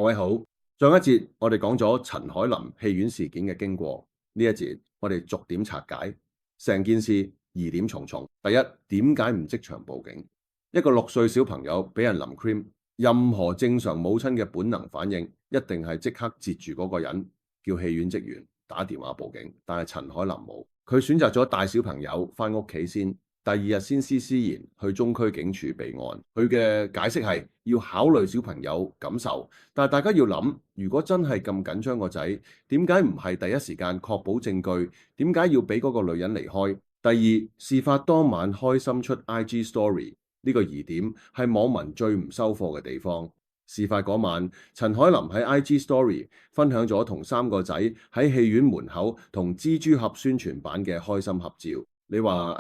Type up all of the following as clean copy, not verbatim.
各位好，上一節我哋講咗陳凱琳戲院事件嘅經過，呢一節我哋逐點拆解成件事，疑點重重。第一，點解唔即場報警？一個6歲小朋友俾人淋 cream，任何正常母親嘅本能反應一定係即刻截住嗰個人，叫戲院職員打電話報警。但係陳凱琳冇，佢選擇咗帶小朋友返屋企先。第二日先施私言去中區警署備案，佢嘅解釋係要考慮小朋友感受，但係大家要諗，如果真係咁緊張個仔，點解唔係第一時間確保證據？點解要俾嗰個女人離開？第二，事發當晚開心出 IG Story 呢個疑點係網民最唔收貨嘅地方。事發嗰晚，陳凱琳喺 IG Story 分享咗同3個仔喺戲院門口同蜘蛛俠宣傳版嘅開心合照。你話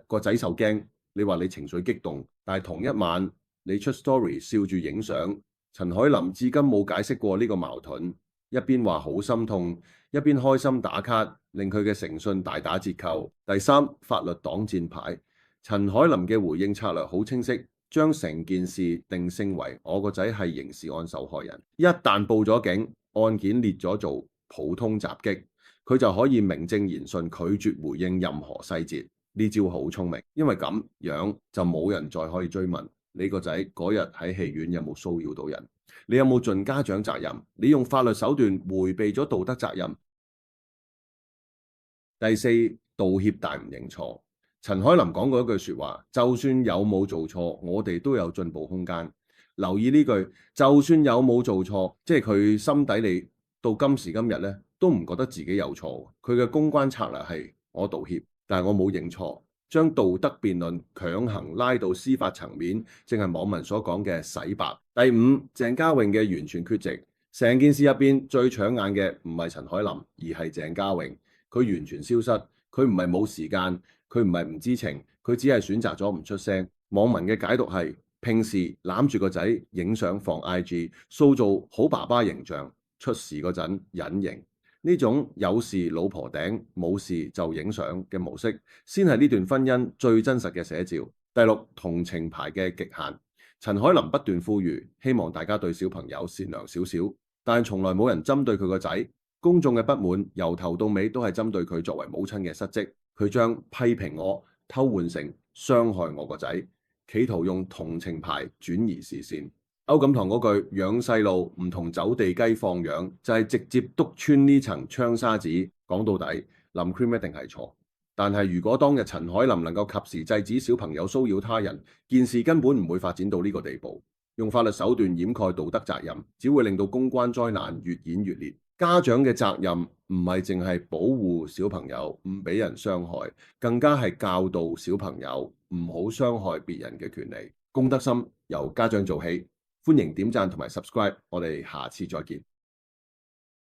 個仔受驚，你話你情緒激動，但係同一晚你出 story 笑住影相，陳凱琳至今冇解釋過呢個矛盾，一邊話好心痛，一邊開心打卡，令佢嘅誠信大打折扣。第三，法律擋箭牌，陳凱琳嘅回應策略好清晰，將成件事定性為我個仔係刑事案受害人，一旦報咗警，案件列咗做普通襲擊，佢就可以名正言順拒絕回應任何細節。呢招好聰明，因為咁樣就冇人再可以追問你個仔嗰日喺戲院有冇騷擾到人，你有冇盡家長責任，你用法律手段迴避咗道德責任。第四，道歉但唔認錯。陳凱琳講過一句說話，就算有冇做錯，我哋都有進步空間。留意呢句，就算有冇做錯，即係佢心底裏到今時今日咧，都唔覺得自己有錯。佢嘅公關策略係我道歉，但係我冇認錯，將道德辯論強行拉到司法層面，正係網民所講嘅洗白。第五，鄭嘉穎嘅完全缺席。成件事入邊最搶眼嘅唔係陳凱琳，而係鄭嘉穎，佢完全消失。佢唔係冇時間，佢唔係唔知情，佢只係選擇咗唔出聲。網民嘅解讀係平時攬住個仔影相放 IG， 塑造好爸爸形象，出事嗰陣隱形。呢種有事老婆頂，冇事就影相嘅模式，先係呢段婚姻最真實嘅寫照。第六，同情牌嘅極限。陳凱琳不斷呼籲，希望大家對小朋友善良少少，但係從來冇人針對佢個仔。公眾嘅不滿由頭到尾都係針對佢作為母親嘅失職，佢將批評我偷換成傷害我個仔，企圖用同情牌轉移視線。歐錦棠嗰句養細路唔同走地雞放養，就係直接篤穿呢層窗紗紙。講到底，淋 cream 一定係錯，但係如果當日陳凱琳能夠及時制止小朋友騷擾他人，件事根本唔會發展到呢個地步。用法律手段掩蓋道德責任，只會令到公關災難越演越烈。家長嘅責任唔係淨係保護小朋友唔俾人傷害，更加係教導小朋友唔好傷害別人嘅權利。公德心由家長做起。歡迎點讚同埋 subscribe，我哋下次再見。